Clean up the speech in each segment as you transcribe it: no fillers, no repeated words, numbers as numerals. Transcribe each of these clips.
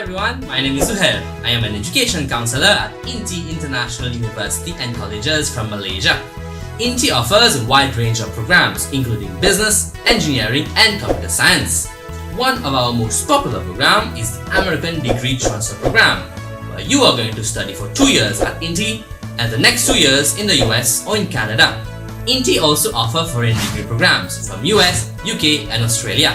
everyone, my name is Zuhair. I am an education counselor at INTI International University and Colleges from Malaysia. INTI offers a wide range of programs including business, engineering and computer science. One of our most popular programs is the American Degree Transfer Program, where you are going to study for 2 years at INTI and the next 2 years in the US or in Canada. INTI also offers foreign degree programs from US, UK and Australia.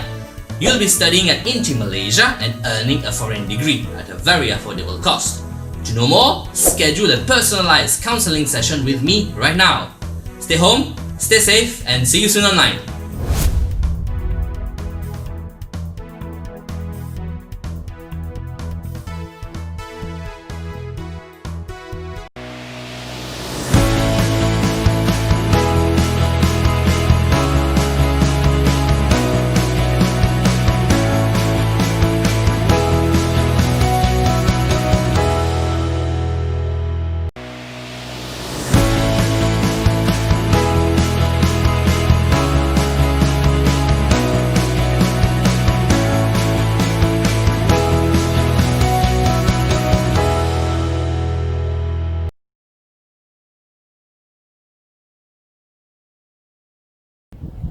You'll be studying at INTI Malaysia and earning a foreign degree at a very affordable cost. To know more, schedule a personalized counseling session with me right now. Stay home, stay safe, and see you soon online.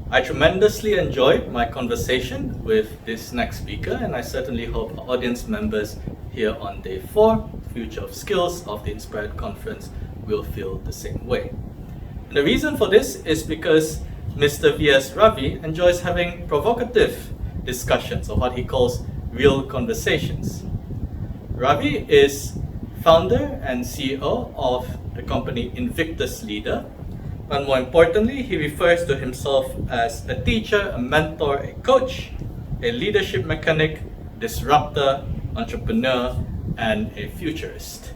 I tremendously enjoyed my conversation with this next speaker, and I certainly hope our audience members here on day 4, Future of Skills of the Inspired Conference, will feel the same way. And the reason for this is because Mr. V.S. Ravi enjoys having provocative discussions, or what he calls real conversations. Ravi is founder and CEO of the company Invictus Leader. But more importantly, he refers to himself as a teacher, a mentor, a coach, a leadership mechanic, disruptor, entrepreneur, and a futurist.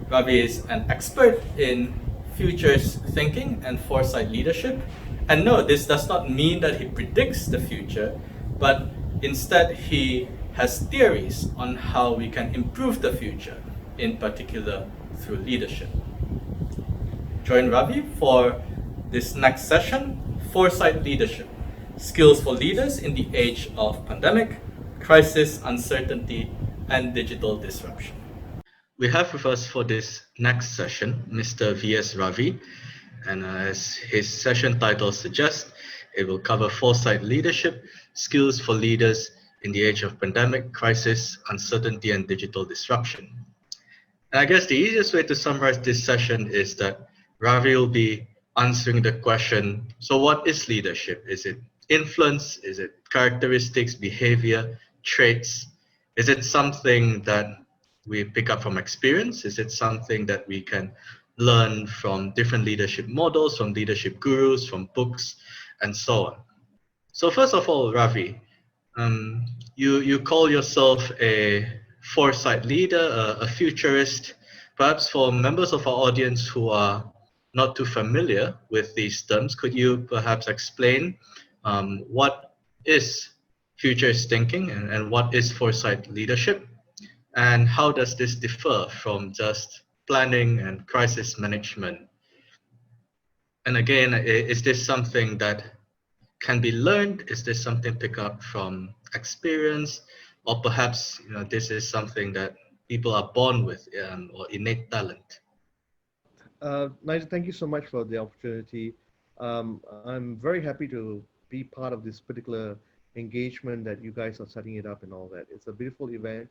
Ravi is an expert in futures thinking and foresight leadership. And no, this does not mean that he predicts the future, but instead he has theories on how we can improve the future, in particular through leadership. Join Ravi for this next session, Foresight Leadership, Skills for Leaders in the Age of Pandemic, Crisis, Uncertainty, and Digital Disruption. We have with us for this next session, Mr. V.S. Ravi, and as his session title suggests, it will cover Foresight Leadership, Skills for Leaders in the Age of Pandemic, Crisis, Uncertainty, and Digital Disruption. And I guess the easiest way to summarize this session is that Ravi will be answering the question, so what is leadership? Is it influence? Is it characteristics, behavior, traits? Is it something that we pick up from experience? Is it something that we can learn from different leadership models, from leadership gurus, from books, and so on? So first of all, Ravi, you call yourself a foresight leader, a futurist. Perhaps for members of our audience who are not too familiar with these terms, could you perhaps explain what is futurist thinking and what is foresight leadership? And how does this differ from just planning and crisis management? And again, is this something that can be learned? Is this something picked up from experience? Or perhaps this is something that people are born with or innate talent? Nigel, thank you so much for the opportunity. I'm very happy to be part of this particular engagement that you guys are setting it up and all that. It's a beautiful event.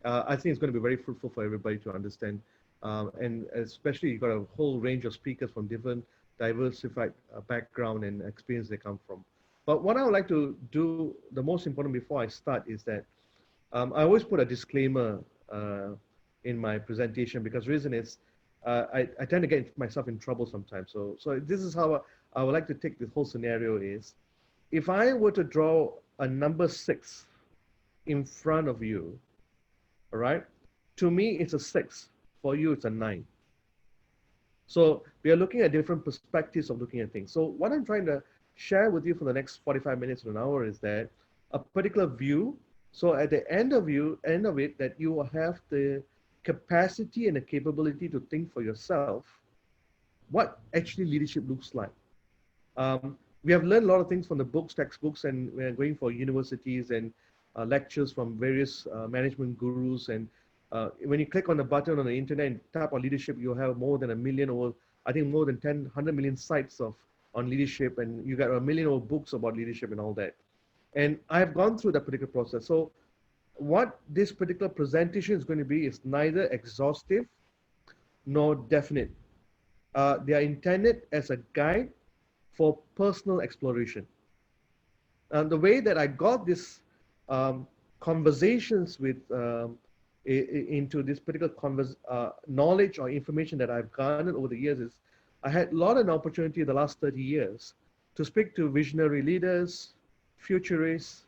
I think it's going to be very fruitful for everybody to understand. And especially you've got a whole range of speakers from different diversified background and experience they come from. But what I would like to do, the most important before I start is that I always put a disclaimer in my presentation, because the reason is, I tend to get myself in trouble sometimes. So this is how I would like to take this whole scenario is, if I were to draw a number 6 in front of you, all right, to me it's a 6, for you it's a 9. So we are looking at different perspectives of looking at things. So what I'm trying to share with you for the next 45 minutes to an hour is that a particular view. So at the end of it, that you will have the capacity and the capability to think for yourself what actually leadership looks like. We have learned a lot of things from the books, textbooks, and we're going for universities and lectures from various management gurus. And when you click on the button on the internet and tap on leadership, you have more than a million, or I think more than 100 million sites on leadership, and you got a million or books about leadership and all that. And I've gone through that particular process. So what this particular presentation is going to be is neither exhaustive nor definite. They are intended as a guide for personal exploration. And the way that I got this conversations with into this particular knowledge or information that I've garnered over the years is I had a lot of opportunity in the last 30 years to speak to visionary leaders, futurists,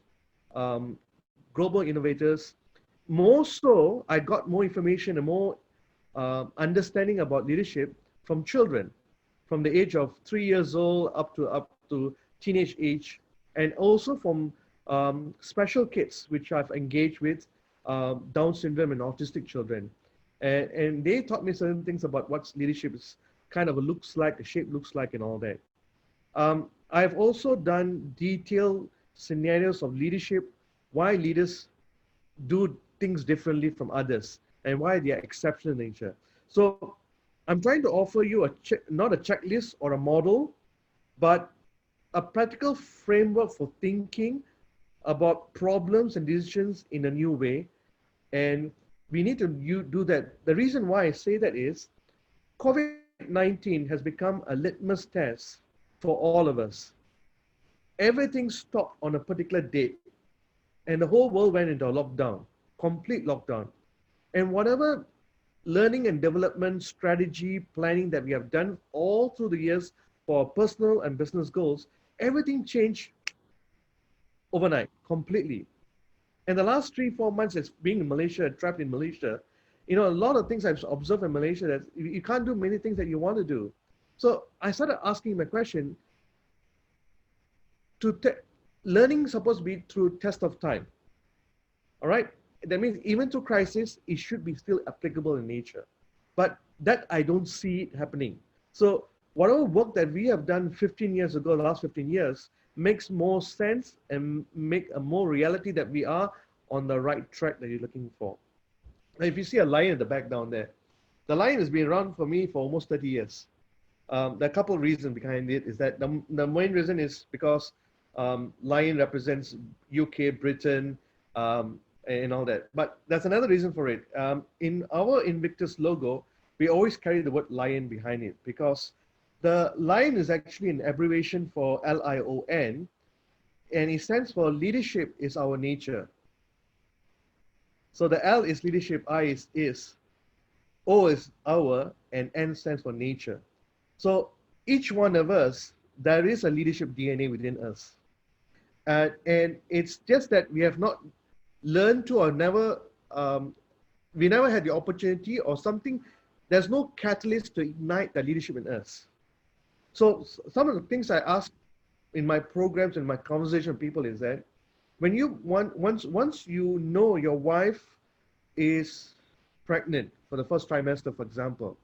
global innovators. More so, I got more information and more understanding about leadership from children, from the age of 3 years old up to teenage age, and also from special kids, which I've engaged with, Down syndrome and autistic children. And they taught me certain things about what leadership is kind of looks like, the shape looks like, and all that. I've also done detailed scenarios of leadership, why leaders do things differently from others, and why they are exceptional in nature. So I'm trying to offer you not a checklist or a model, but a practical framework for thinking about problems and decisions in a new way. And we need to do that. The reason why I say that is COVID-19 has become a litmus test for all of us. Everything stopped on a particular date, and the whole world went into a lockdown, complete lockdown. And whatever learning and development strategy planning that we have done all through the years for personal and business goals, everything changed overnight, completely. And the last 3-4 months as being in Malaysia, trapped in Malaysia, a lot of things I've observed in Malaysia that you can't do many things that you want to do. So I started asking my question, learning is supposed to be through test of time. All right? That means even through crisis, it should be still applicable in nature. But that I don't see it happening. So whatever work that we have done 15 years ago, the last 15 years, makes more sense and make a more reality that we are on the right track that you're looking for. Now, if you see a lion at the back down there, the lion has been around for me for almost 30 years. There are a couple of reasons behind it. Is that the main reason is because lion represents UK, Britain, and all that. But that's another reason for it. In our Invictus logo, we always carry the word lion behind it because the lion is actually an abbreviation for LION, and it stands for leadership is our nature. So the L is leadership, I is, O is our, and N stands for nature. So each one of us, there is a leadership DNA within us. And it's just that we have not learned to, or we never had the opportunity or something, there's no catalyst to ignite the leadership in us. So some of the things I ask in my programs and my conversation with people is that when once you know your wife is pregnant for the first trimester, for example,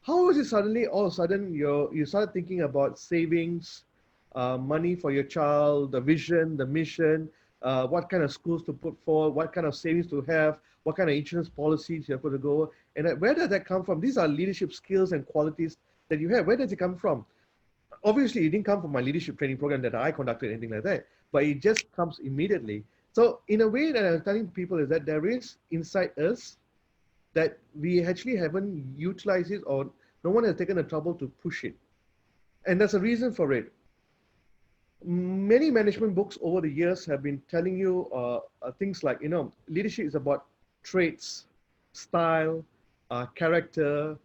how is it suddenly all of a sudden you start thinking about savings, money for your child, the vision, the mission, what kind of schools to put forward, what kind of savings to have, what kind of insurance policies you have to go, and where does that come from? These are leadership skills and qualities that you have. Where does it come from? Obviously, it didn't come from my leadership training program that I conducted, anything like that, but it just comes immediately. So in a way that I'm telling people is that there is inside us that we actually haven't utilized it, or no one has taken the trouble to push it. And there's a reason for it. Many management books over the years have been telling you things like, leadership is about traits, style, character,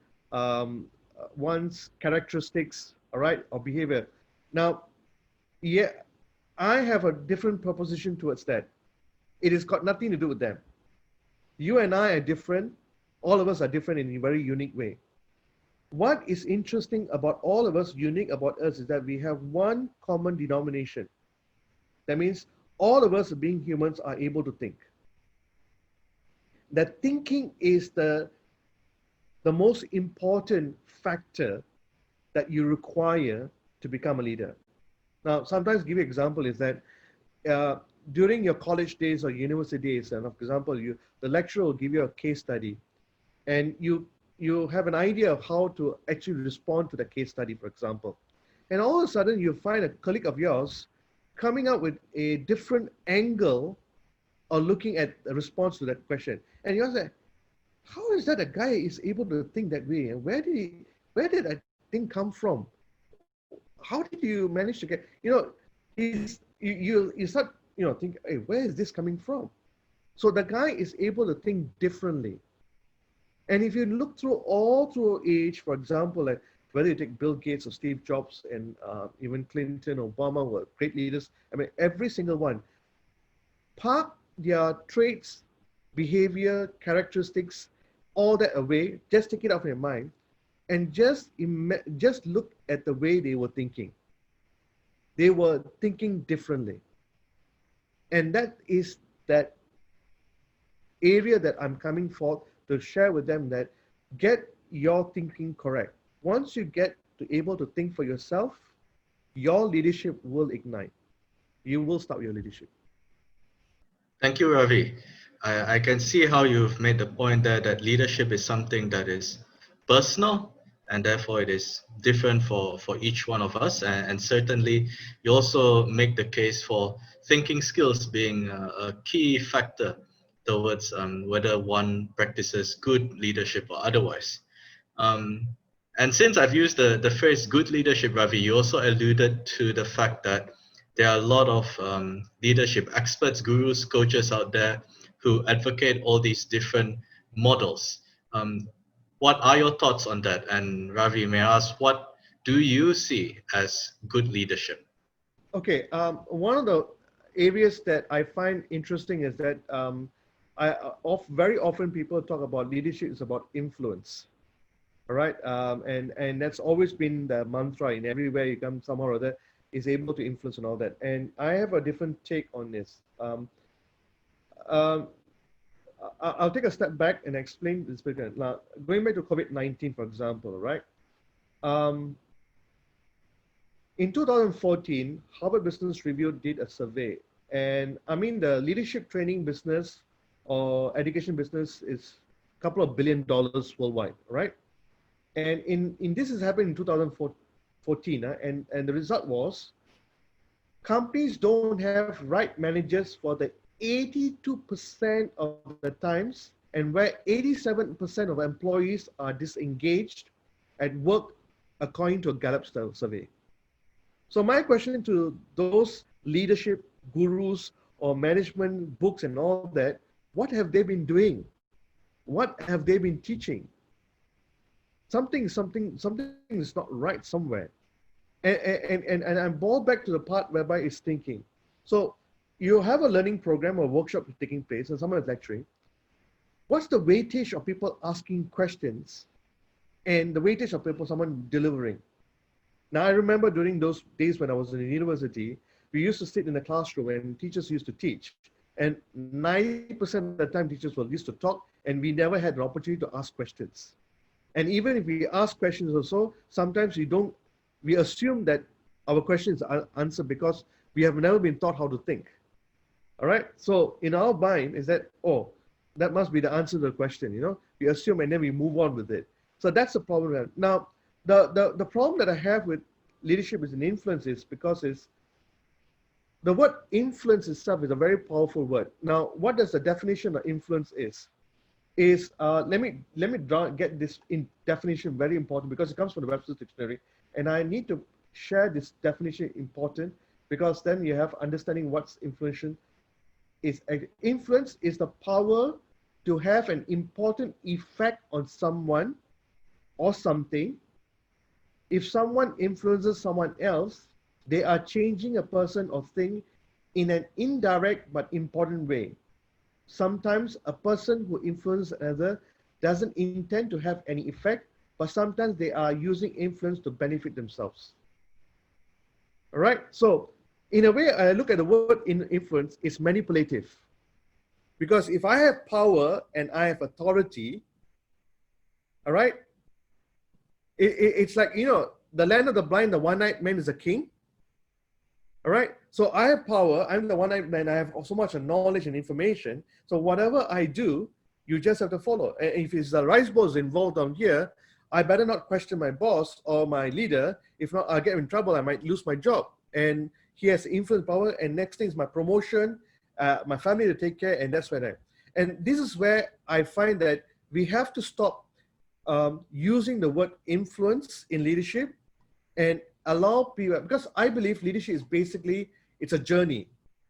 one's characteristics, all right, or behavior. Now, yeah, I have a different proposition towards that. It has got nothing to do with them. You and I are different. All of us are different in a very unique way. What is interesting about all of us, unique about us, is that we have one common denomination. That means all of us being humans are able to think. That thinking is the most important factor that you require to become a leader. Now, sometimes give you an example is that during your college days or university days, and for example, the lecturer will give you a case study, and you have an idea of how to actually respond to the case study, for example. And all of a sudden, you find a colleague of yours coming up with a different angle or looking at the response to that question. And you're like, how is that a guy is able to think that way? And where did that thing come from? How did you manage to get, you start, think, hey, where is this coming from? So the guy is able to think differently. And if you look all through age, for example, like whether you take Bill Gates or Steve Jobs and even Clinton, Obama were great leaders. I mean, every single one park their traits, behavior, characteristics, all that away. Just take it out of your mind, and just look at the way they were thinking. They were thinking differently, and that is that area that I'm coming forth to share with them, that get your thinking correct. Once you get to able to think for yourself, your leadership will ignite. You will start your leadership. Thank you, Ravi. I can see how you've made the point there that leadership is something that is personal, and therefore it is different for each one of us. And certainly you also make the case for thinking skills being a key factor towards whether one practices good leadership or otherwise. And since I've used the phrase good leadership, Ravi, you also alluded to the fact that there are a lot of leadership experts, gurus, coaches out there who advocate all these different models. What are your thoughts on that? And Ravi, may I ask, what do you see as good leadership? Okay, one of the areas that I find interesting is that very often people talk about leadership is about influence. All right, and that's always been the mantra in everywhere you come, somehow or other is able to influence and all that. And I have a different take on this. I'll take a step back and explain this. Now, going back to COVID-19, for example, right? In 2014, Harvard Business Review did a survey. And I mean, the leadership training business or education business is a couple of $1 billion worldwide, right? And in this has happened in 2014, and the result was companies don't have right managers for the 82% of the times, and where 87% of employees are disengaged at work, according to a Gallup survey. So my question to those leadership gurus or management books and all that, what have they been doing? What have they been teaching? Something is not right somewhere. And I'm brought back to the part whereby it's thinking. So you have a learning program or workshop taking place and someone is lecturing. What's the weightage of people asking questions and the weightage of someone delivering? Now, I remember during those days when I was in university, we used to sit in the classroom and teachers used to teach. And 90% of the time, teachers were used to talk, and we never had an opportunity to ask questions. And even if we ask questions or so, sometimes we assume that our questions are answered because we have never been taught how to think. All right. So in our mind is that, oh, that must be the answer to the question, we assume and then we move on with it. So that's the problem. Now, the problem that I have with leadership as an influence is because the word influence itself is a very powerful word. Now, what does the definition of influence is let me get this in definition, very important, because it comes from the Webster's Dictionary, and I need to share this definition important because then you have understanding what's influence is. Influence is the power to have an important effect on someone or something. If someone influences someone else, they are changing a person or thing in an indirect but important way. Sometimes a person who influences another doesn't intend to have any effect, but sometimes they are using influence to benefit themselves. All right. So in a way, I look at the word influence is manipulative. Because if I have power and I have authority, all right, it's like, the land of the blind, the one-eyed man is a king. All right. So I have power. I'm the one, and I have so much knowledge and information. So whatever I do, you just have to follow. And if it's the rice balls involved down here, I better not question my boss or my leader. If not, I'll get in trouble. I might lose my job. And he has influence power. And next thing is my promotion, my family to take care. And that's where I. And this is where I find that we have to stop using the word influence in leadership and allow people, because I believe leadership is basically, it's a journey,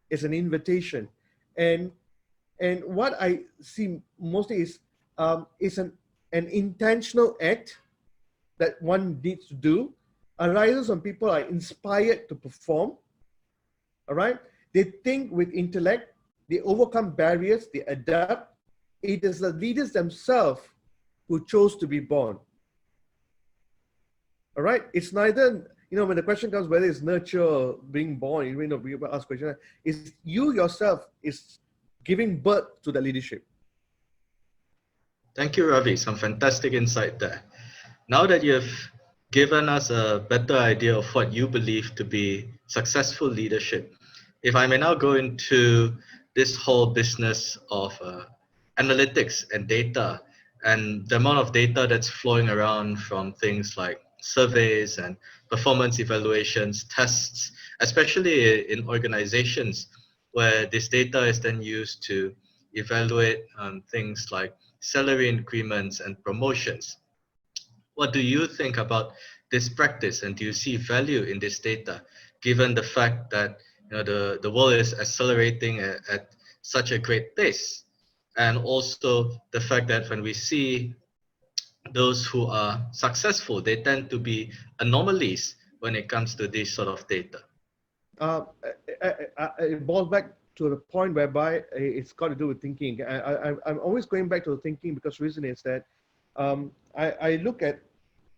it's an invitation. And what I see mostly is an intentional act that one needs to do, arises when people are inspired to perform, all right? They think with intellect, they overcome barriers, they adapt. It is the leaders themselves who chose to be born. All right, it's neither, when the question comes whether it's nurture or being born, people ask question, is you yourself is giving birth to the leadership. Thank you, Ravi. Some fantastic insight there. Now that you've given us a better idea of what you believe to be successful leadership, if I may now go into this whole business of analytics and data, and the amount of data that's flowing around from things like surveys and performance evaluations, tests, especially in organizations where this data is then used to evaluate things like salary increments and promotions. What do you think about this practice, and do you see value in this data, given the fact that the world is accelerating at such a great pace, and also the fact that when we see those who are successful, they tend to be anomalies when it comes to this sort of data? It boils back to the point whereby it's got to do with thinking. I'm always going back to the thinking, because the reason is that I look at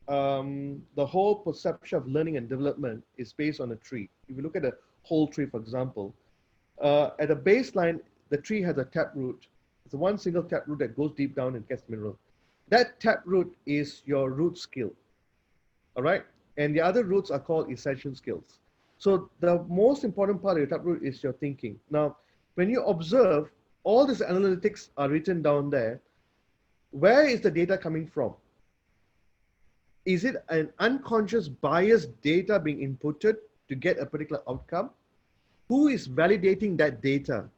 the whole perception of learning and development is based on a tree. If you look at a whole tree, for example, at a baseline, the tree has a taproot. It's one single taproot that goes deep down and gets mineral. That taproot is your root skill, all right? And the other roots are called essential skills. So the most important part of your taproot is your thinking. Now, when you observe, all these analytics are written down there. Where is the data coming from? Is it an unconscious biased data being inputted to get a particular outcome? Who is validating that data?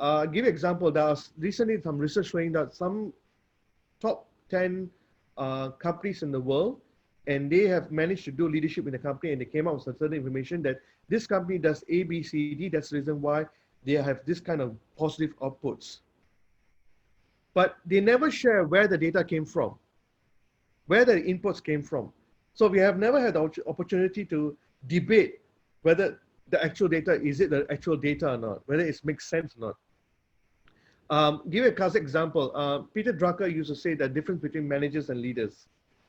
Give you an example. There was recently some research showing that some top 10 companies in the world, and they have managed to do leadership in the company, and they came out with certain information that this company does A, B, C, D. That's the reason why they have this kind of positive outputs. But they never share where the data came from, where the inputs came from. So we have never had the opportunity to debate whether the actual data, is it the actual data or not, whether it makes sense or not. Give you a classic example. Peter Drucker used to say the difference between managers and leaders.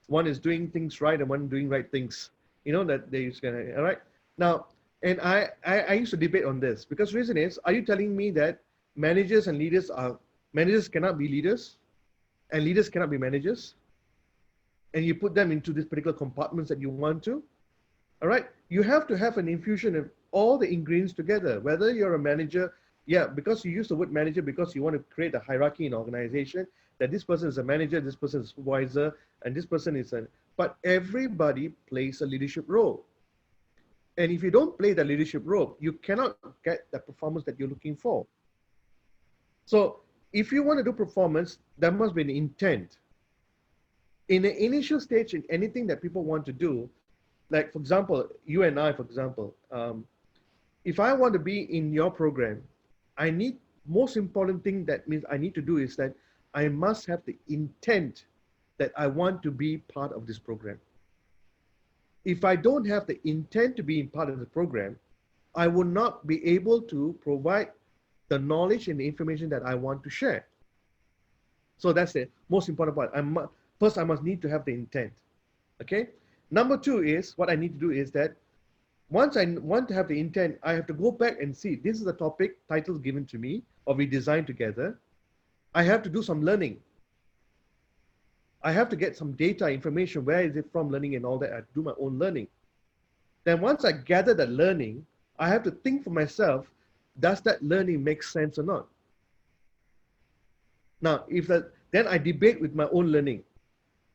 One is doing things right and one doing right things. That they used to, all right? Now, and I used to debate on this, because the reason is, are you telling me that managers cannot be leaders and leaders cannot be managers? And you put them into these particular compartments that you want to? All right, you have to have an infusion of all the ingredients together, whether you're a manager, because you use the word manager because you want to create a hierarchy in organization, that this person is a manager, this person is a supervisor, and this person is but everybody plays a leadership role. And if you don't play the leadership role, you cannot get the performance that you're looking for. So if you want to do performance, there must be an intent. In the initial stage, in anything that people want to do, like, for example, you and I, for example, if I want to be in your program, most important thing that means I need to do is that I must have the intent that I want to be part of this program. If I don't have the intent to be part of the program, I will not be able to provide the knowledge and the information that I want to share. So that's the most important part. First, I must need to have the intent, okay? Number two is, what I need to do is that once I want to have the intent, I have to go back and see, this is the topic title given to me, or we designed together. I have to do some learning. I have to get some data, information, where is it from, learning and all that. I have to do my own learning. Then once I gather that learning, I have to think for myself, does that learning make sense or not? Now, then I debate with my own learning.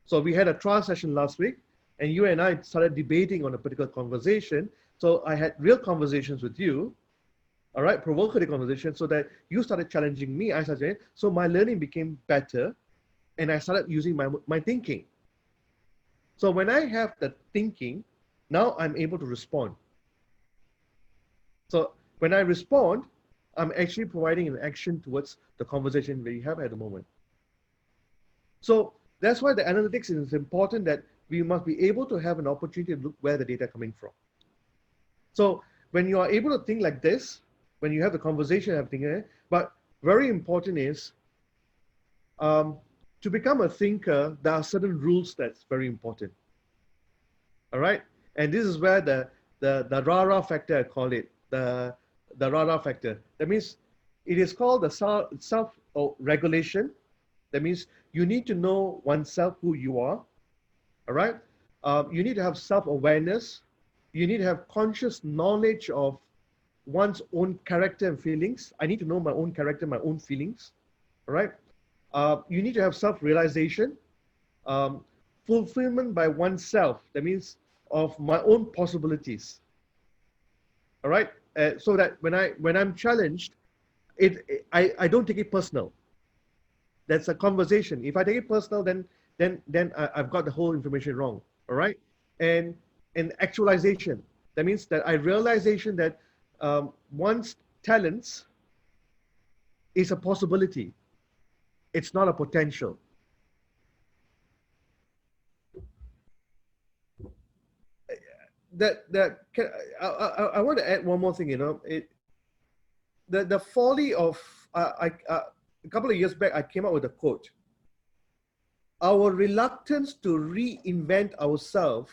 So we had a trial session last week, and you and I started debating on a particular conversation. So I had real conversations with you, all right, provocative conversation, so that you started challenging me. I started, so my learning became better, and I started using my thinking. So when I have the thinking, now I'm able to respond. So when I respond, I'm actually providing an action towards the conversation we have at the moment. So that's why the analytics is important, that we must be able to have an opportunity to look where the data coming from. So when you are able to think like this, when you have the conversation, everything, but very important is to become a thinker, there are certain rules that's very important. All right, and this is where the RARA factor, I call it, the RARA factor. That means it is called the self-regulation. That means you need to know oneself, who you are. All right, you need to have self-awareness. You need to have conscious knowledge of one's own character and feelings. I need to know my own character, my own feelings. All right, you need to have self-realization, fulfillment by oneself. That means of my own possibilities. All right, so that when I'm challenged, I don't take it personal. That's a conversation. If I take it personal, then I've got the whole information wrong. All right, and actualization. That means that I realization that one's talents is a possibility. It's not a potential. I want to add one more thing. The folly of a couple of years back, I came up with a quote. Our reluctance to reinvent ourselves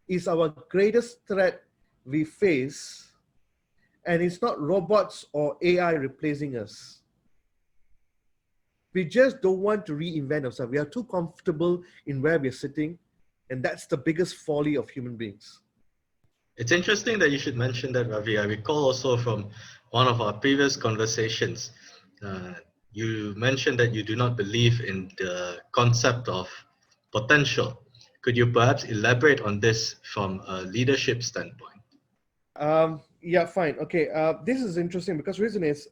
is our greatest threat we face, and it's not robots or AI replacing us. We just don't want to reinvent ourselves. We are too comfortable in where we're sitting, and that's the biggest folly of human beings. It's interesting that you should mention that, Ravi. I recall also from one of our previous conversations, you mentioned that you do not believe in the concept of potential. Could you perhaps elaborate on this from a leadership standpoint? Yeah, fine. Okay, this is interesting because reason is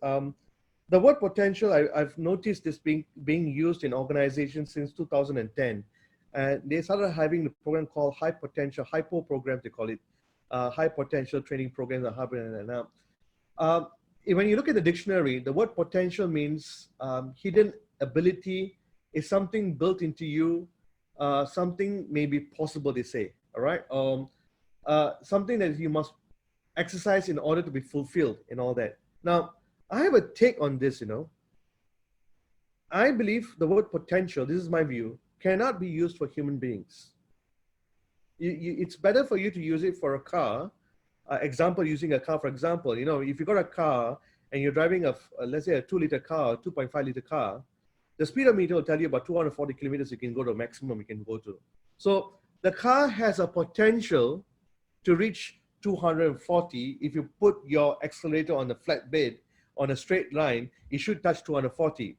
the word potential. I've noticed this being used in organizations since 2010. They started having the program called high potential, hypo programs, they call it, high potential training programs. When you look at the dictionary, the word potential means hidden ability, is something built into you, something may be possible, they say, all right? Something that you must exercise in order to be fulfilled and all that. Now, I have a take on this, I believe the word potential, this is my view, cannot be used for human beings. It's better for you to use it for a car. Example, using a car, for example, if you got a car and you're driving let's say a 2-liter car, 2.5-liter car, the speedometer will tell you about 240 kilometers you can go to, maximum you can go to. So the car has a potential to reach 240. If you put your accelerator on the flat bed on a straight line, it should touch 240.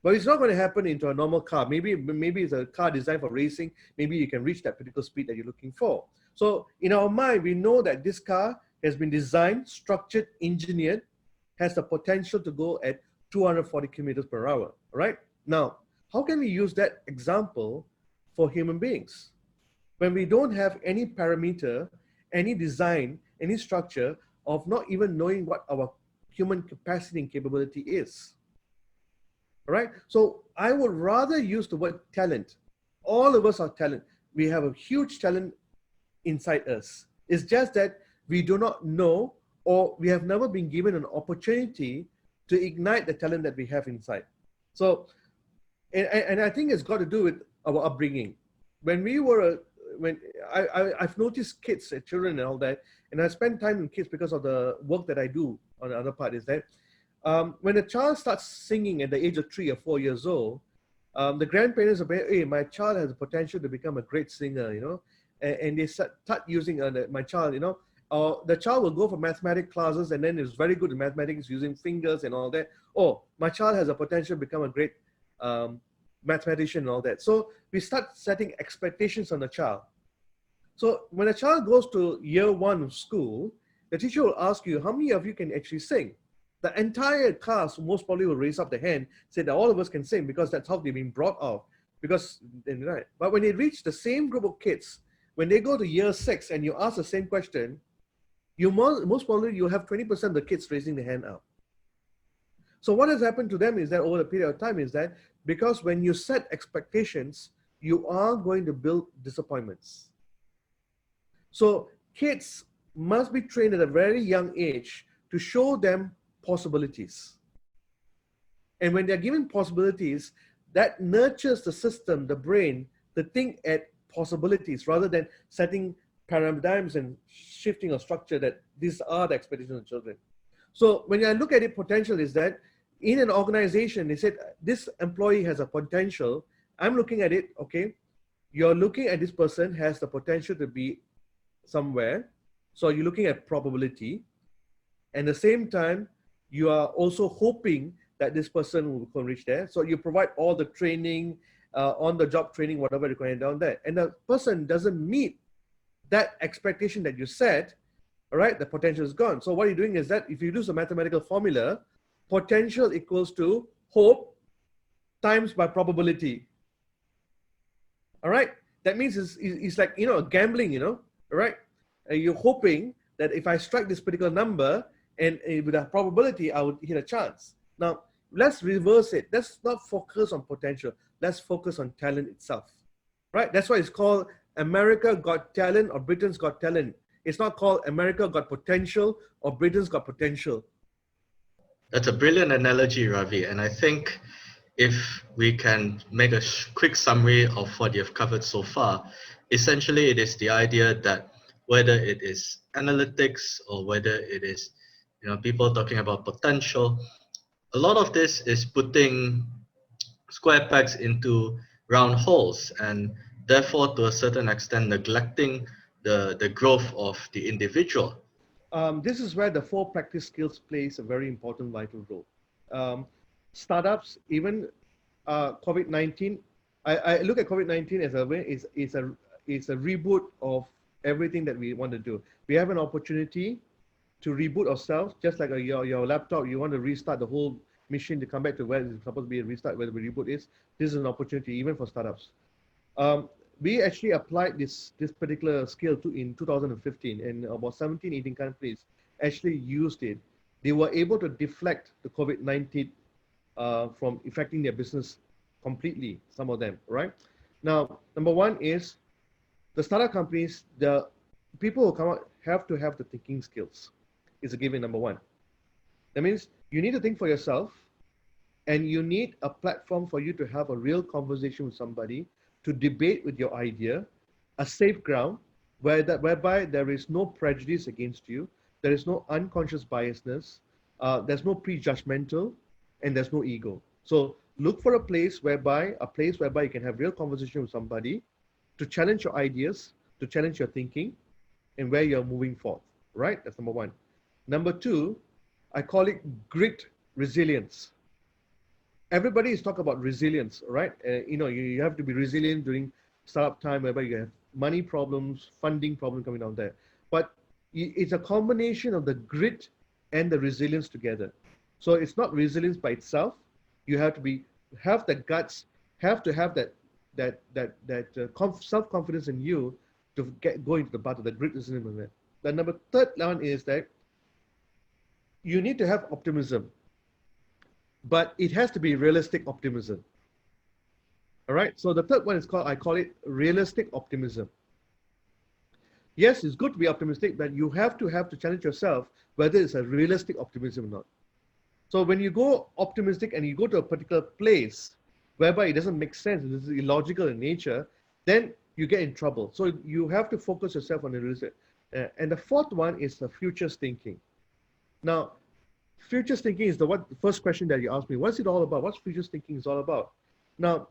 But it's not going to happen into a normal car. Maybe it's a car designed for racing. Maybe you can reach that particular speed that you're looking for. So in our mind, we know that this car has been designed, structured, engineered, has the potential to go at 240 kilometers per hour, right? Now, how can we use that example for human beings? When we don't have any parameter, any design, any structure of not even knowing what our human capacity and capability is. All right, so I would rather use the word talent. All of us are talent. We have a huge talent inside us. It's just that we do not know, or we have never been given an opportunity to ignite the talent that we have inside. So, and I think it's got to do with our upbringing. When I've noticed kids, children and all that, and I spend time with kids because of the work that I do on the other part, is that when a child starts singing at the age of 3 or 4 years old, the grandparents are very, hey, my child has the potential to become a great singer, and they start using my child, the child will go for mathematics classes and then is very good in mathematics using fingers and all that. Oh, my child has a potential to become a great mathematician and all that. So we start setting expectations on the child. So when a child goes to year 1 of school, the teacher will ask you, how many of you can actually sing? The entire class most probably will raise up the hand, say that all of us can sing because that's how they've been brought up. But when they reach the same group of kids, when they go to year 6 and you ask the same question, most probably you'll have 20% of the kids raising their hand up. So what has happened to them is that over a period of time is that because when you set expectations, you are going to build disappointments. So kids must be trained at a very young age to show them possibilities. And when they're given possibilities, that nurtures the system, the brain, to think at possibilities rather than setting paradigms and shifting a structure that these are the expectations of children. So when I look at it, potential is that in an organization, they said this employee has a potential. I'm looking at it, okay, you're looking at this person has the potential to be somewhere. So you're looking at probability. And at the same time, you are also hoping that this person will reach there. So you provide all the training, on-the-job training, whatever you're going down there. And the person doesn't meet that expectation that you set, all right, the potential is gone. So what you're doing is that if you use a mathematical formula, potential equals to hope times by probability. All right, that means it's like, gambling, all right? You're hoping that if I strike this particular number and with a probability, I would hit a chance. Now, let's reverse it. Let's not focus on potential. Let's focus on talent itself, right? That's why it's called America Got Talent or Britain's Got Talent. It's not called America Got Potential or Britain's Got Potential. That's a brilliant analogy, Ravi. And I think if we can make a quick summary of what you've covered so far, essentially it is the idea that whether it is analytics or whether it is people talking about potential, a lot of this is putting square pegs into round holes and therefore to a certain extent neglecting the growth of the individual. This is where the 4 practice skills plays a very important vital role. Startups, even COVID-19, I look at COVID-19 as a way, it's a reboot of everything that we want to do. We have an opportunity to reboot ourselves, just like your laptop, you want to restart the whole machine to come back to where it's supposed to be a restart, where the reboot is. This is an opportunity even for startups. We actually applied this particular skill in 2015, and about 17, 18 companies actually used it. They were able to deflect the COVID-19 from affecting their business completely, some of them, right? Now, number one is the startup companies, the people who come out have to have the thinking skills. It's a given, number one. That means you need to think for yourself, and you need a platform for you to have a real conversation with somebody, to debate with your idea, a safe ground whereby there is no prejudice against you, there is no unconscious biasness, there's no prejudgmental, and there's no ego. So look for a place whereby you can have real conversation with somebody to challenge your ideas, to challenge your thinking, and where you're moving forth, right? That's number one. Number two, I call it grit resilience. Everybody is talking about resilience, right? You have to be resilient during startup time, whereby you have money problems, funding problem coming down there. But it's a combination of the grit and the resilience together. So it's not resilience by itself. You have to have the guts, have to have that self-confidence in you to go into the battle, the grit resilience of it. The number third one is that you need to have optimism. But it has to be realistic optimism. All right. So the third one is I call it realistic optimism. Yes, it's good to be optimistic, but you have to challenge yourself whether it's a realistic optimism or not. So when you go optimistic and you go to a particular place whereby it doesn't make sense, this is illogical in nature, then you get in trouble. So you have to focus yourself on the realistic. And the fourth one is the futures thinking. Now, futures thinking is the first question that you asked me. What's it all about? What's futures thinking is all about? Now,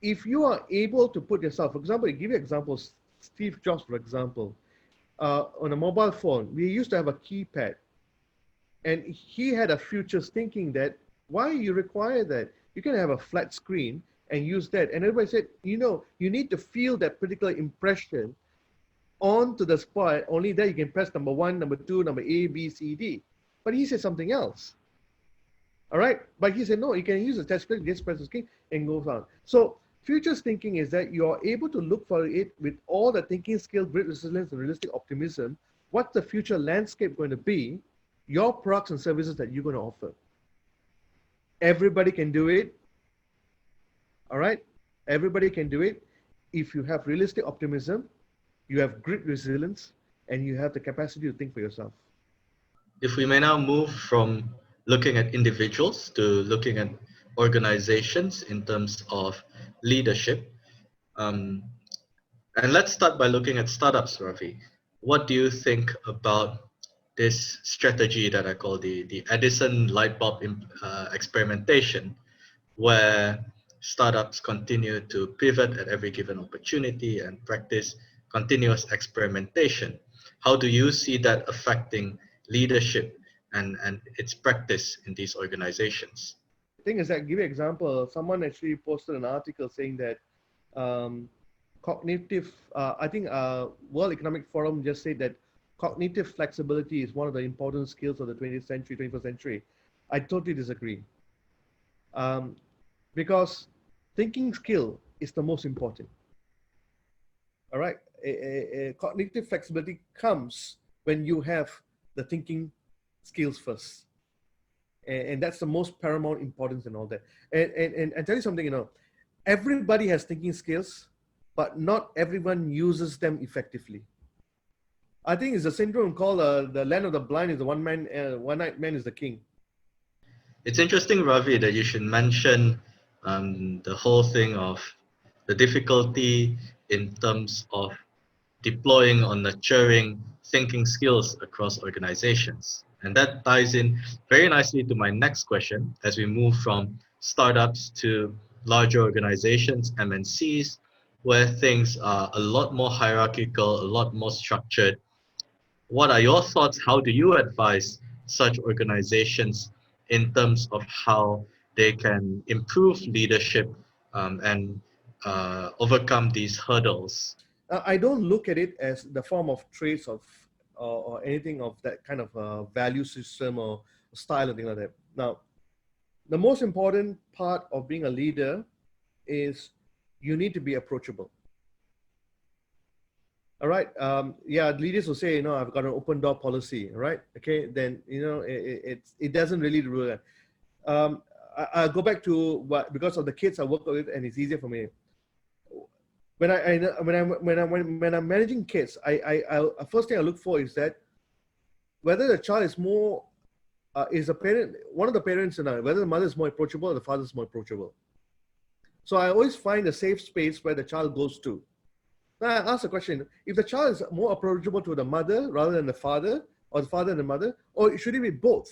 if you are able to put yourself, for example, I give you examples Steve Jobs, for example, on a mobile phone, we used to have a keypad. And he had a futures thinking that, why you require that? You can have a flat screen and use that. And everybody said, you need to feel that particular impression onto the spot. Only there you can press number 1, number 2, number A, B, C, D. But he said something else. All right. But he said, no, you can use the touch screen, just press the screen and go on. So futures thinking is that you are able to look for it with all the thinking skills, great resilience, and realistic optimism. What's the future landscape going to be? Your products and services that you're going to offer. Everybody can do it. All right. Everybody can do it. If you have realistic optimism, you have great resilience, and you have the capacity to think for yourself. If we may now move from looking at individuals to looking at organizations in terms of leadership. And let's start by looking at startups, Ravi. What do you think about this strategy that I call the Edison light bulb experimentation, where startups continue to pivot at every given opportunity and practice continuous experimentation? How do you see that affecting leadership and its practice in these organizations? The thing is that, give you an example, someone actually posted an article saying that cognitive, I think World Economic Forum just said that cognitive flexibility is one of the important skills of the 20th century, 21st century. I totally disagree. Because thinking skill is the most important. All right. Cognitive flexibility comes when you have the thinking skills first. And that's the most paramount importance and all that. And I tell you something, everybody has thinking skills, but not everyone uses them effectively. I think it's a syndrome called the land of the blind is the one-eyed man is the king. It's interesting, Ravi, that you should mention the whole thing of the difficulty in terms of deploying or nurturing thinking skills across organizations. And that ties in very nicely to my next question as we move from startups to larger organizations, MNCs, where things are a lot more hierarchical, a lot more structured. What are your thoughts? How do you advise such organizations in terms of how they can improve leadership and overcome these hurdles? I don't look at it as the form of traits of or anything of that kind of value system or style or thing like that. Now, the most important part of being a leader is you need to be approachable. All right. Yeah, leaders will say, I've got an open door policy. Right. Okay. Then it doesn't really rule that. I go back to what, because of the kids I work with, and it's easier for me. When I'm managing kids, I first thing I look for is that whether the child is more is a parent, one of the parents, whether the mother is more approachable or the father is more approachable. So I always find a safe space where the child goes to. Now I ask the question: if the child is more approachable to the mother rather than the father, or the father and the mother, or should it be both?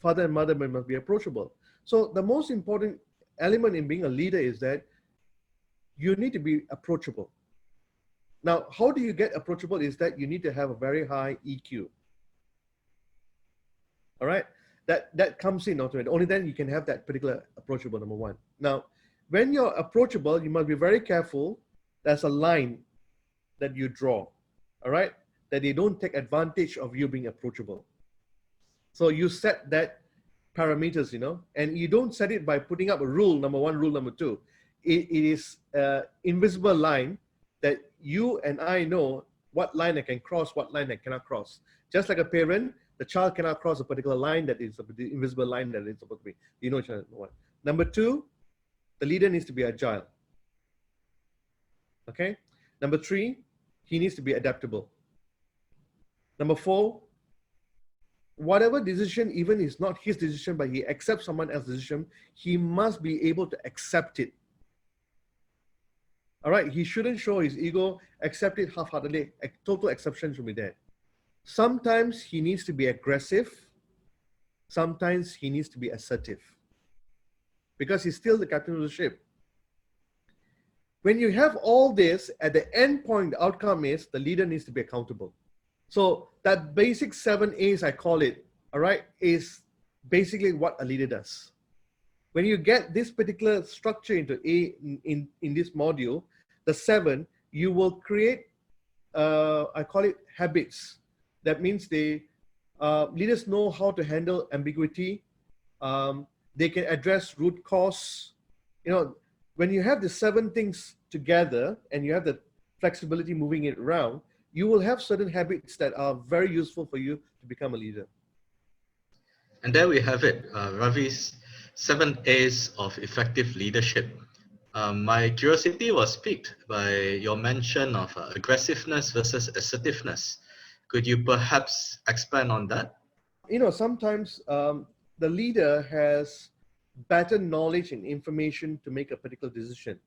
Father and mother must be approachable. So the most important element in being a leader is that you need to be approachable. Now, how do you get approachable is that you need to have a very high EQ. All right, that comes in automatically. Only then you can have that particular approachable, number one. Now, when you're approachable, you must be very careful. There's a line that you draw, all right, that they don't take advantage of you being approachable. So you set that parameters, and you don't set it by putting up a rule, number one, rule number two. It is an invisible line that you and I know what line I can cross, what line I cannot cross. Just like a parent, the child cannot cross a particular line that is the invisible line that it's supposed to be. One. Number two, the leader needs to be agile. Okay. Number three, he needs to be adaptable. Number four, whatever decision, even is not his decision, but he accepts someone else's decision, he must be able to accept it. All right, he shouldn't show his ego, accept it half-heartedly. A total exception should be there. Sometimes he needs to be aggressive. Sometimes he needs to be assertive. Because he's still the captain of the ship. When you have all this, at the end point, the outcome is the leader needs to be accountable. So that basic 7 A's, I call it, all right, is basically what a leader does. When you get this particular structure into in this module, the 7, you will create, I call it habits. That means leaders know how to handle ambiguity. They can address root cause. When you have the 7 things together and you have the flexibility moving it around, you will have certain habits that are very useful for you to become a leader. And there we have it, Ravi's 7 A's of effective leadership. My curiosity was piqued by your mention of aggressiveness versus assertiveness. Could you perhaps expand on that? Sometimes the leader has better knowledge and information to make a particular decision.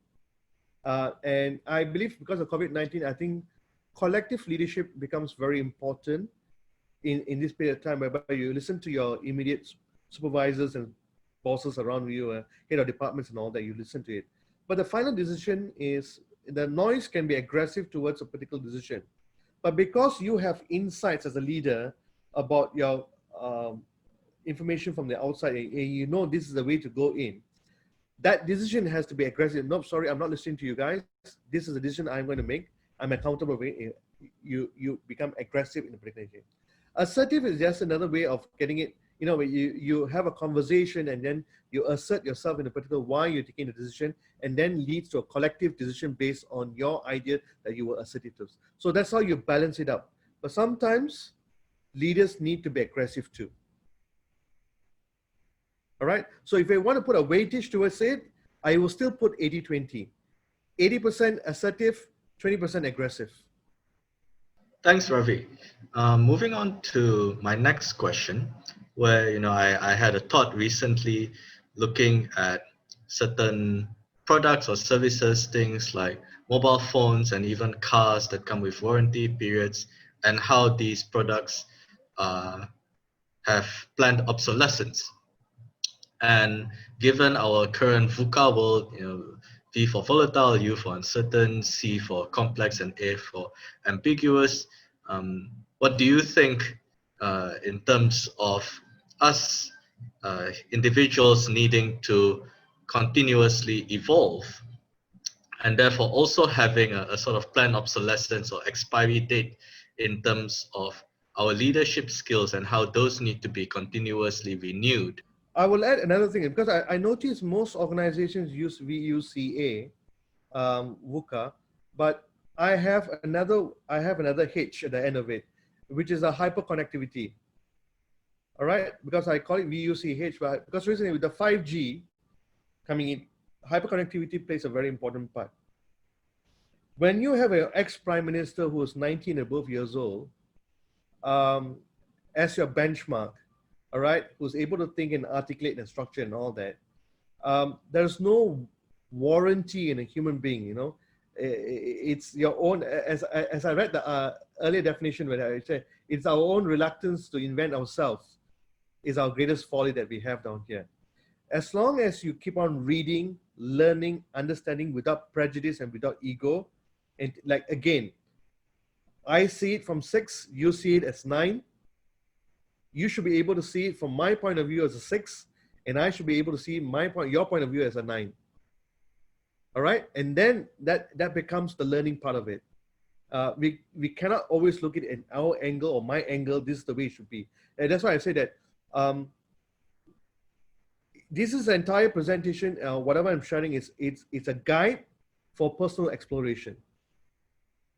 And I believe because of COVID-19, I think collective leadership becomes very important in this period of time, whereby you listen to your immediate supervisors and bosses around you, head of departments and all that, you listen to it. But the final decision is, the noise can be aggressive towards a particular decision. But because you have insights as a leader about your information from the outside, and you know this is the way to go in, that decision has to be aggressive. No, sorry, I'm not listening to you guys. This is a decision I'm going to make. I'm accountable. You become aggressive in a particular case. Assertive is just another way of getting it. You have a conversation and then you assert yourself in a particular why you're taking the decision, and then leads to a collective decision based on your idea that you were assertive to. So that's how you balance it up. But sometimes leaders need to be aggressive too. All right. So if I want to put a weightage towards it, I will still put 80-20. 80% assertive, 20% aggressive. Thanks, Ravi. Moving on to my next question, where I had a thought recently looking at certain products or services, things like mobile phones and even cars that come with warranty periods, and how these products have planned obsolescence. And given our current VUCA world, V for volatile, U for uncertain, C for complex, and A for ambiguous, what do you think in terms of us individuals needing to continuously evolve, and therefore also having a sort of planned obsolescence or expiry date in terms of our leadership skills and how those need to be continuously renewed? I will add another thing, because I notice most organizations use VUCA, VUCA, but I have another H at the end of it, which is a hyperconnectivity. All right, because I call it VUCH, but because recently with the 5G coming in, hyperconnectivity plays a very important part. When you have an ex-prime minister who is 19 and above years old as your benchmark, all right, who's able to think and articulate and structure and all that, there's no warranty in a human being. It's your own. As I read the earlier definition, where I said it's our own reluctance to invent ourselves is our greatest folly that we have down here. As long as you keep on reading, learning, understanding without prejudice and without ego, and like again, I see it from 6, you see it as 9. You should be able to see it from my point of view as a 6, and I should be able to see your point of view as a 9. All right, and then that becomes the learning part of it. We cannot always look at it in our angle or my angle. This is the way it should be, and that's why I say that this is the entire presentation. Whatever I'm sharing it's a guide for personal exploration.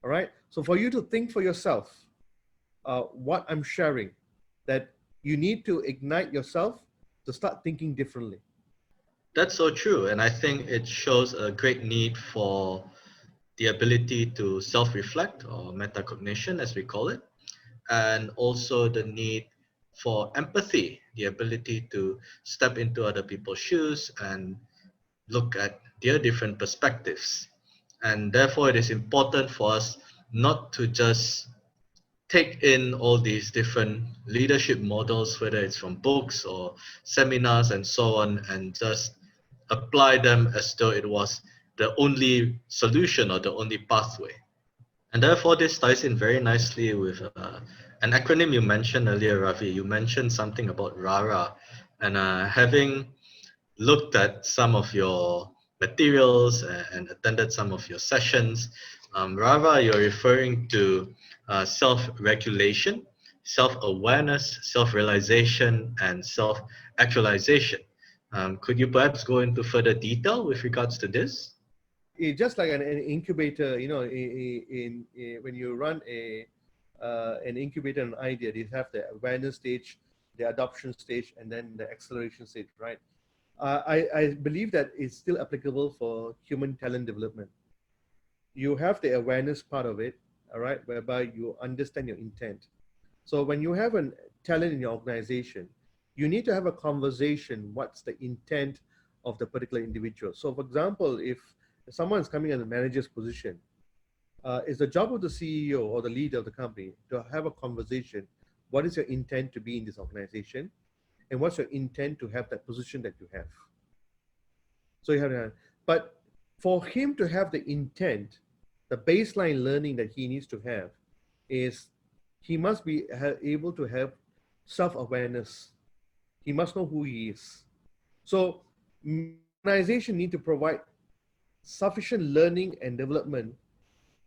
All right, so for you to think for yourself, what I'm sharing, that you need to ignite yourself to start thinking differently. That's so true. And I think it shows a great need for the ability to self-reflect, or metacognition as we call it, and also the need for empathy, the ability to step into other people's shoes and look at their different perspectives. And therefore it is important for us not to just take in all these different leadership models, whether it's from books or seminars and so on, and just apply them as though it was the only solution or the only pathway. And therefore, this ties in very nicely with an acronym you mentioned earlier, Ravi. You mentioned something about RARA, and having looked at some of your materials and attended some of your sessions, RARA, you're referring to self-regulation, self-awareness, self-realization, and self-actualization. Could you perhaps go into further detail with regards to this? It's just like an incubator, when you run an incubator, an idea, they have the awareness stage, the adoption stage, and then the acceleration stage, right? I believe that it's still applicable for human talent development. You have the awareness part of it, all right, whereby you understand your intent. So when you have a talent in your organization, you need to have a conversation. What's the intent of the particular individual? So, for example, if someone is coming in a manager's position, it's the job of the CEO or the leader of the company to have a conversation. What is your intent to be in this organization? And what's your intent to have that position that you have? So you have to, but for him to have the intent, the baseline learning that he needs to have is he must be able to have self-awareness. He must know who he is. So organization need to provide sufficient learning and development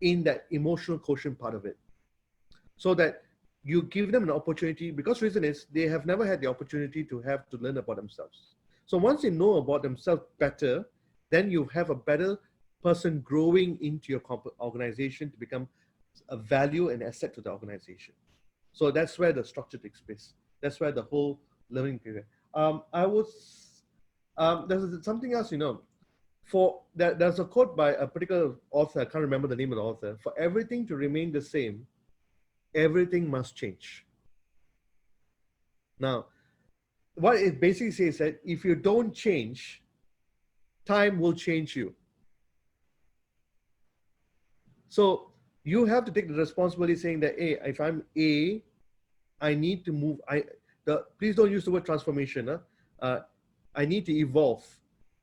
in that emotional quotient part of it, so that you give them an opportunity, because reason is they have never had the opportunity to have to learn about themselves. So once they know about themselves better, then you have a better person growing into your organization to become a value and asset to the organization. So that's where the structure takes place. That's where the whole learning period. There's something else, there's a quote by a particular author. I can't remember the name of the author. For everything to remain the same, everything must change. Now, what it basically says is that if you don't change, time will change you. So you have to take the responsibility, saying that, hey, if I'm A, I need to move. Please don't use the word transformation. I need to evolve.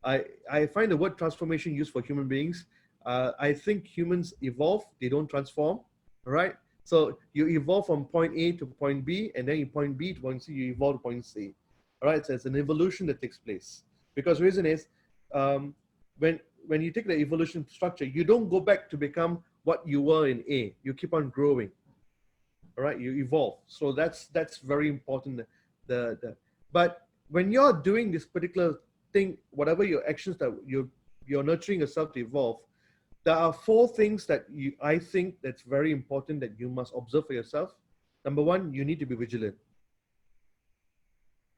I find the word transformation used for human beings. I think humans evolve, they don't transform, right? So you evolve from point A to point B, and then you point B to point C, you evolve to point C. All right, so it's an evolution that takes place. Because the reason is, when you take the evolution structure, you don't go back to become what you were in A. You keep on growing. All right, you evolve. So that's very important. But when you're doing this particular thing, whatever your actions that you're nurturing yourself to evolve, there are 4 things that I think that's very important that you must observe for yourself. Number 1, you need to be vigilant.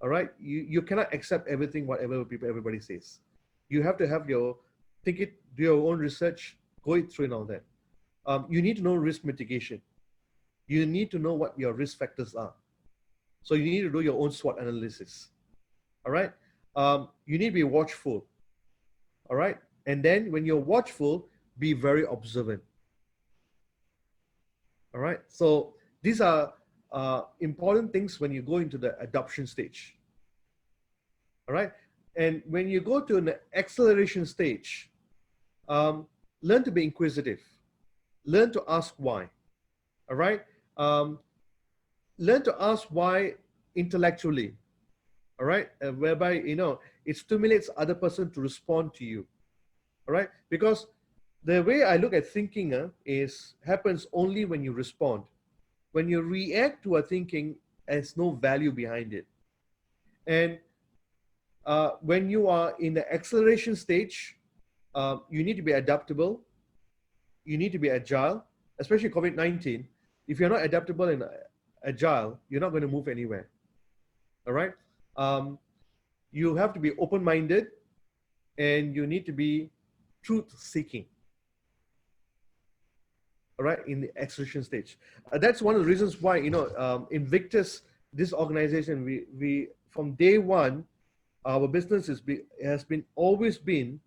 All right, you cannot accept everything whatever everybody says. You have to have do your own research, go it through and all that. You need to know risk mitigation. You need to know what your risk factors are. So you need to do your own SWOT analysis. All right. You need to be watchful. All right. And then when you're watchful, be very observant. All right. So these are important things when you go into the adoption stage. All right. And when you go to an acceleration stage, learn to be inquisitive. Learn to ask why. All right. Learn to ask why intellectually. All right. Whereby, it stimulates other person to respond to you. All right. Because the way I look at thinking happens only when you respond. When you react to a thinking, there's no value behind it. And when you are in the acceleration stage, you need to be adaptable. You need to be agile, especially COVID-19. If you're not adaptable and agile, you're not going to move anywhere. All right. You have to be open-minded, and you need to be truth-seeking. All right, in the acceleration stage. That's one of the reasons why, Invictus, this organization, we from day one, our business has always been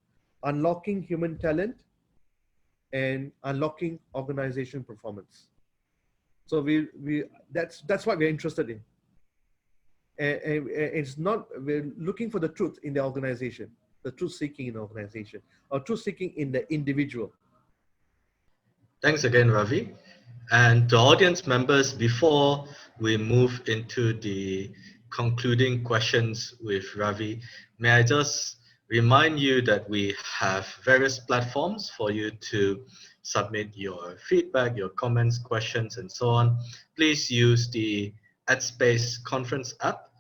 unlocking human talent and unlocking organization performance. So that's what we're interested in. And it's not, we're looking for the truth in the organization. the truth seeking in the organization or truth seeking in the individual. Thanks again, Ravi. And to audience members, before we move into the concluding questions with Ravi, may I just remind you that we have various platforms for you to submit your feedback, your comments, questions, and so on. Please use the AdSpace conference app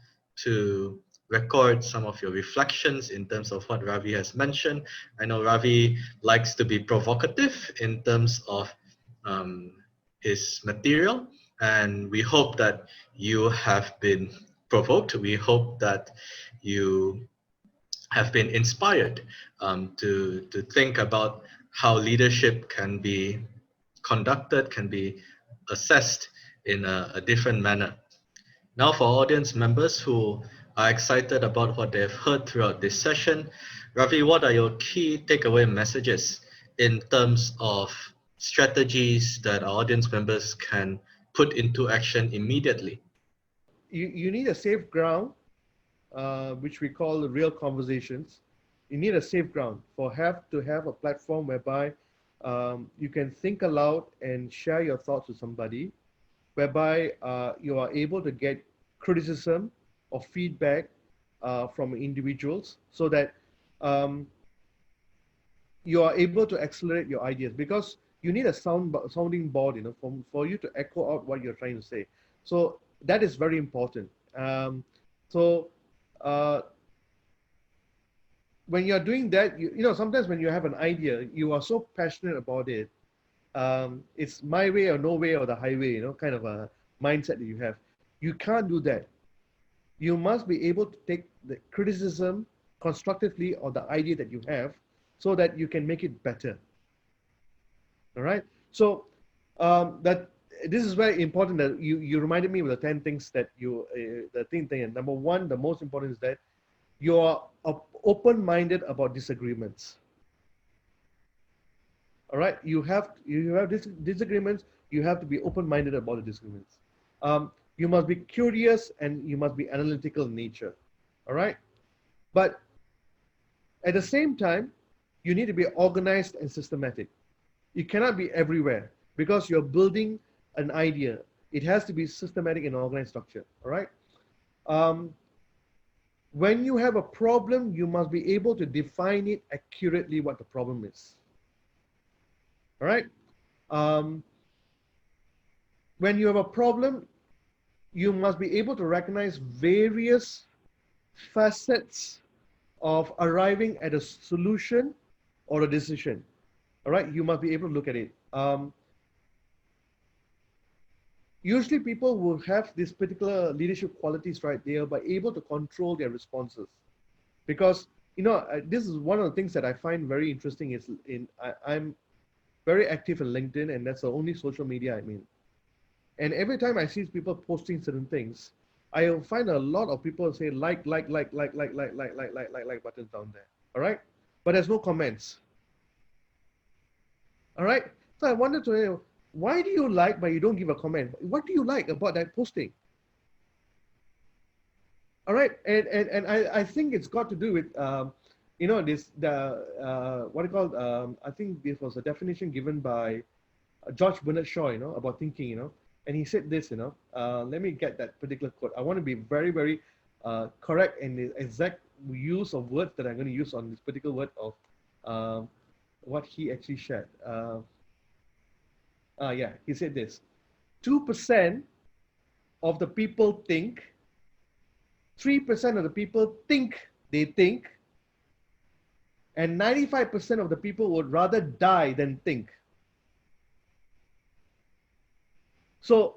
to record some of your reflections in terms of what Ravi has mentioned. I know Ravi likes to be provocative in terms of um, his material, and we hope that you have been provoked. We hope that you have been inspired to think about how leadership can be conducted, can be assessed in a different manner. Now, for audience members who are excited about what they've heard throughout this session, Ravi, what are your key takeaway messages in terms of strategies that our audience members can put into action immediately? You need a safe ground, which we call the real conversations. You need a safe ground for have to have a platform whereby you can think aloud and share your thoughts with somebody, whereby you are able to get criticism or feedback from individuals, so that um, you are able to accelerate your ideas, because you need a sounding board, for you to echo out what you're trying to say. So that is very important. So uh, when you're doing that, sometimes when you have an idea, you are so passionate about it. It's my way or no way or the highway, kind of a mindset that you have. You can't do that. You must be able to take the criticism constructively or the idea that you have, so that you can make it better. All right. So that this is very important that you reminded me of the 10 things that the thing. And number one, the most important is that you are open-minded about disagreements. All right. You have disagreements. You have to be open-minded about the disagreements. You must be curious and you must be analytical in nature. All right. But at the same time, you need to be organized and systematic. You cannot be everywhere, because you're building an idea. It has to be systematic and organized structure. All right. When you have a problem, you must be able to define it accurately what the problem is. All right. When you have a problem, you must be able to recognize various facets of arriving at a solution or a decision. All right, you must be able to look at it. Usually people will have these particular leadership qualities, right? They are able to control their responses, because this is one of the things that I find very interesting. Is I'm very active in LinkedIn, and that's the only social media I'm in. And every time I see people posting certain things, I will find a lot of people say like buttons down there. All right, but there's no comments. All right. So I wanted to know, why do you like, but you don't give a comment? What do you like about that posting? All right. And I think it's got to do with, what do you call, I think this was a definition given by George Bernard Shaw, about thinking, and he said this, let me get that particular quote. I want to be very, very correct in the exact use of words that I'm going to use on this particular word of what he actually shared. He said this: 2% of the people think, 3% of the people think they think, and 95% of the people would rather die than think. So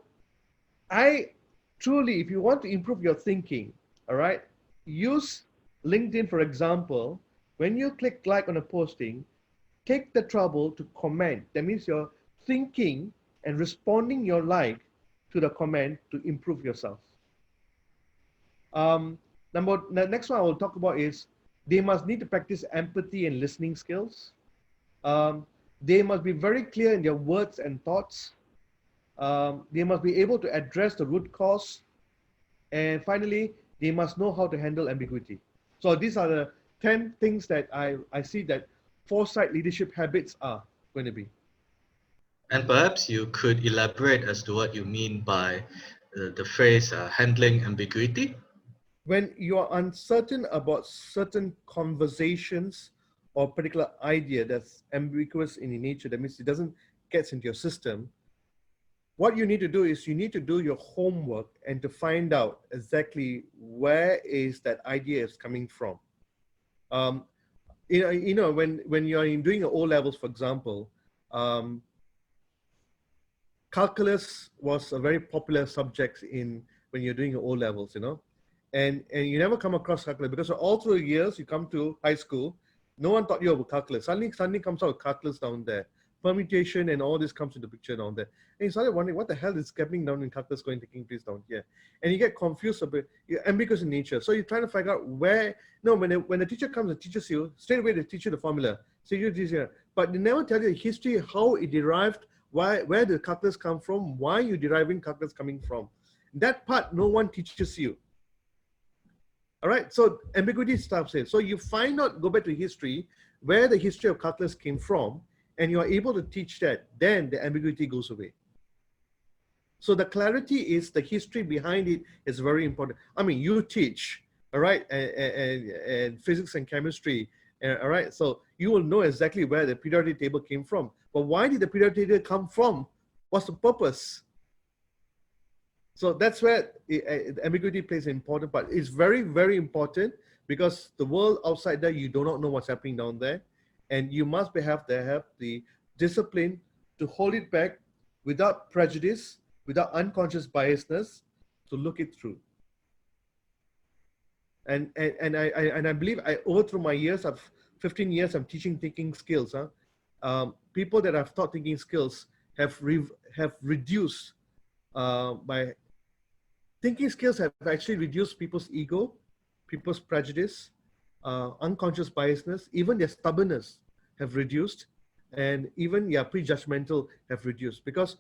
I truly, if you want to improve your thinking, all right, use LinkedIn, for example. When you click like on a posting, take the trouble to comment. That means you're thinking and responding your like to the comment to improve yourself. The next one I will talk about is they must need to practice empathy and listening skills. They must be very clear in their words and thoughts. They must be able to address the root cause. And finally, they must know how to handle ambiguity. So these are the 10 things that I see that foresight leadership habits are going to be. And perhaps you could elaborate as to what you mean by the phrase handling ambiguity. When you are uncertain about certain conversations or particular idea that's ambiguous in nature, that means it doesn't get into your system, what you need to do is you need to do your homework and to find out exactly where is that idea is coming from. Um, when you're doing your O levels, for example, calculus was a very popular subject in when you're doing your O levels, and you never come across calculus because all through the years you come to high school, no one taught you about calculus. Suddenly comes out with calculus down there, permutation and all this comes into the picture down there, and you started wondering what the hell is happening down in calculus going taking place down here, and you get confused a bit. You're ambiguous in nature, so you're trying to figure out where. No, when the teacher comes and teaches you, straight away they teach you the formula, so you teach you, but they never tell you the history, how it derived, where the calculus come from, why you deriving calculus coming from. That part no one teaches you. All right, so ambiguity stops here. So you find out, go back to history, where the history of calculus came from, and you are able to teach that, then the ambiguity goes away. So the clarity is the history behind it is very important. I mean, you teach, all right, and physics and chemistry, all right, so you will know exactly where the periodic table came from. But why did the periodic table come from? What's the purpose? So that's where ambiguity plays an important part. It's very, very important because the world outside there, you do not know what's happening down there. And you must have the discipline to hold it back without prejudice, without unconscious biasness, to look it through. And I believe over through my years of 15 years, I'm teaching thinking skills. People that I've taught thinking skills have reduced by thinking skills have actually reduced people's ego, people's prejudice, unconscious biasness, even their stubbornness have reduced, and even prejudgmental have reduced because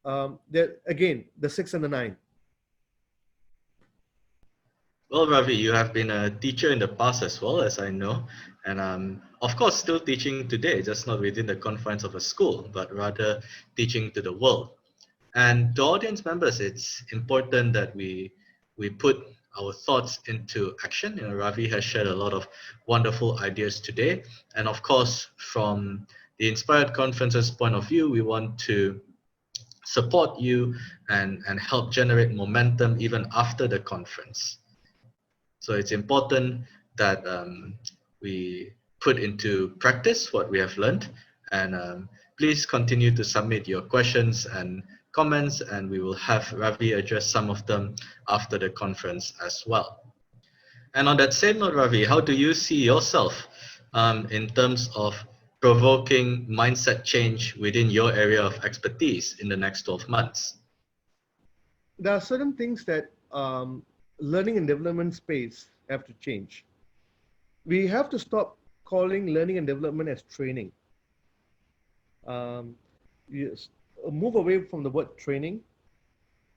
again, the 6 and the 9. Well, Ravi, you have been a teacher in the past as well, as I know, and of course still teaching today, just not within the confines of a school, but rather teaching to the world. And to audience members, it's important that we put our thoughts into action. Ravi has shared a lot of wonderful ideas today. And of course, from the Inspired Conference's point of view, we want to support you and help generate momentum even after the conference. So it's important that we put into practice what we have learned, and please continue to submit your questions and comments, and we will have Ravi address some of them after the conference as well. And on that same note, Ravi, how do you see yourself in terms of provoking mindset change within your area of expertise in the next 12 months? There are certain things that learning and development space have to change. We have to stop calling learning and development as training. Move away from the word training.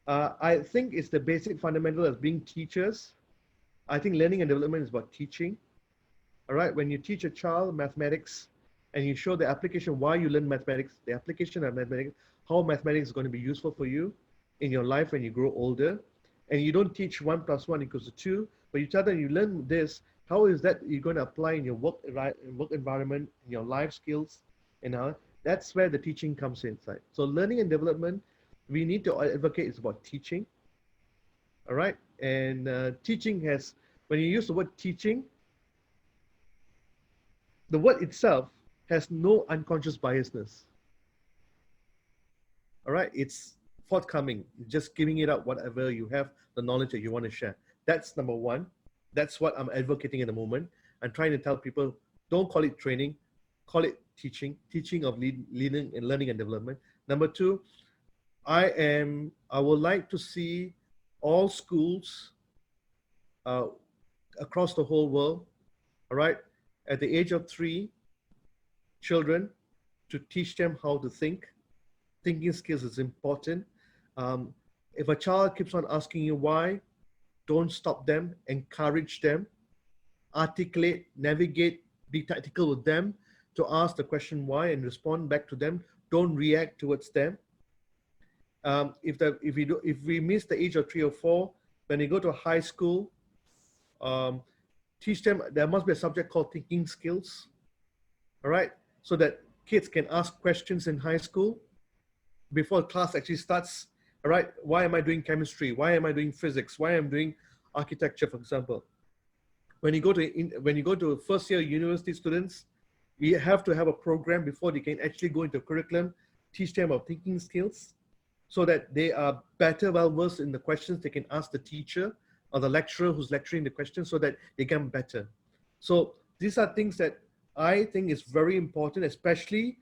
I think it's the basic fundamental as being teachers. I think learning and development is about teaching. All right, when you teach a child mathematics and you show the application, why you learn mathematics, the application of mathematics, how mathematics is going to be useful for you in your life when you grow older. And you don't teach 1 + 1 = 2, but you tell them you learn this, how is that you're going to apply in your work environment, in your life skills, and how that's where the teaching comes inside. So learning and development, we need to advocate is about teaching. All right, and teaching has, when you use the word teaching, the word itself has no unconscious biasness. All right, it's forthcoming, just giving it out whatever you have, the knowledge that you want to share. That's number one. That's what I'm advocating at the moment. I'm trying to tell people, don't call it training, call it teaching of learning and development. Number two, I would like to see all schools across the whole world, all right, at the age of 3, children, to teach them how to think. Thinking skills is important. If a child keeps on asking you why, don't stop them, encourage them. articulate, navigate, be tactical with them, to ask the question why and respond back to them. Don't react towards them. If we miss the age of 3 or 4, when they go to high school, teach them, there must be a subject called thinking skills, all right, so that kids can ask questions in high school before class actually starts. All right, why am I doing chemistry? Why am I doing physics? Why am I doing architecture, for example? When you go to first year university students, we have to have a program before they can actually go into curriculum, teach them about thinking skills, so that they are better, well versed in the questions they can ask the teacher or the lecturer who's lecturing the question, so that they can better. So these are things that I think is very important, especially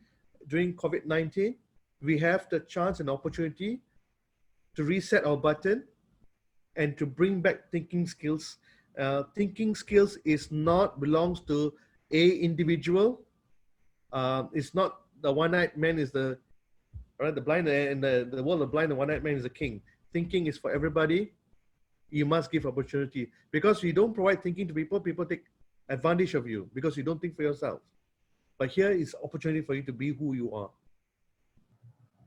during COVID-19. We have the chance and opportunity to reset our button and to bring back thinking skills. Thinking skills belongs to a individual. It's not the one-eyed man is the blind, and the world of blind, the one-eyed man is the king. Thinking is for everybody. You must give opportunity, because you don't provide thinking to people, people take advantage of you because you don't think for yourself. But here is opportunity for you to be who you are.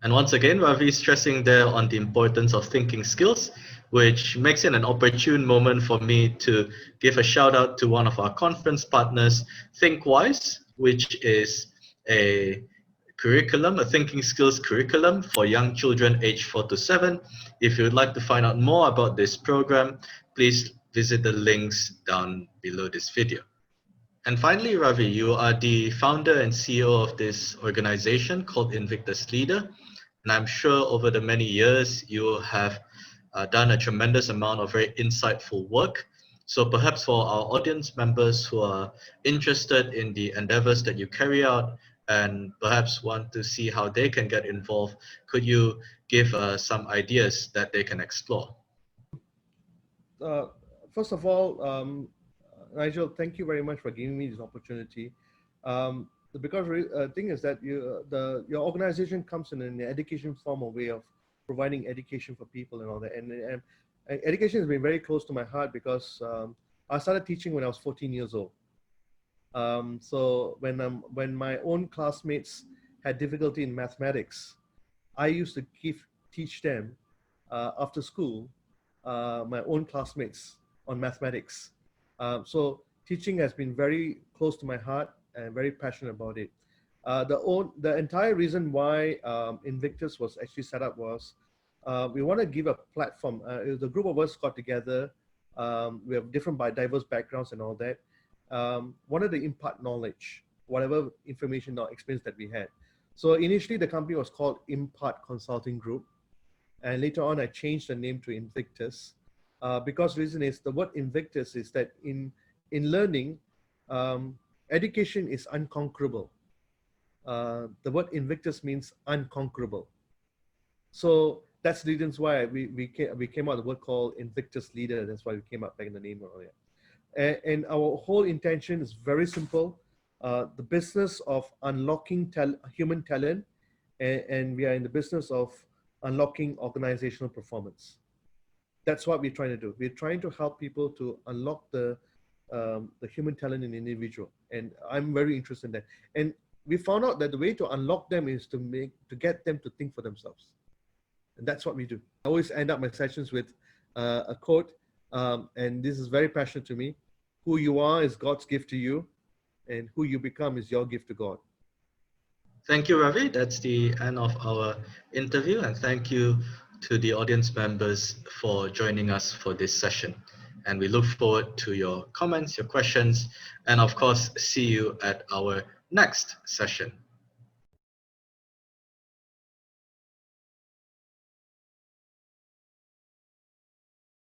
And once again, Ravi is stressing there on the importance of thinking skills, which makes it an opportune moment for me to give a shout out to one of our conference partners, ThinkWise, which is a curriculum, a thinking skills curriculum for young children aged 4 to 7. If you would like to find out more about this program, please visit the links down below this video. And finally, Ravi, you are the founder and CEO of this organization called Invictus Leader. And I'm sure over the many years, you have done a tremendous amount of very insightful work. So perhaps for our audience members who are interested in the endeavors that you carry out and perhaps want to see how they can get involved, could you give some ideas that they can explore? First of all, Nigel, thank you very much for giving me this opportunity. Because the thing is that your organization comes in an education form or way of providing education for people and all that. And education has been very close to my heart, because I started teaching when I was 14 years old. So when my own classmates had difficulty in mathematics, I used to teach them after school, my own classmates on mathematics. So teaching has been very close to my heart and very passionate about it. The entire reason why Invictus was actually set up was we want to give a platform. The group of us got together. We have different diverse backgrounds and all that. Wanted to impart knowledge, whatever information or experience that we had. So initially the company was called Impart Consulting Group. And later on I changed the name to Invictus. Because reason is, the word Invictus is that in learning, education is unconquerable. The word Invictus means unconquerable. So that's the reasons why we came out with the word called Invictus Leader. That's why we came up back in the name earlier. And our whole intention is very simple. The business of unlocking human talent, and we are in the business of unlocking organizational performance. That's what we're trying to do. We're trying to help people to unlock the human talent in an individual. And I'm very interested in that. And we found out that the way to unlock them is to get them to think for themselves. And that's what we do. I always end up my sessions with a quote, and this is very passionate to me. Who you are is God's gift to you, and who you become is your gift to God. Thank you, Ravi. That's the end of our interview, and thank you to the audience members for joining us for this session. And we look forward to your comments, your questions, and of course, see you at our next session.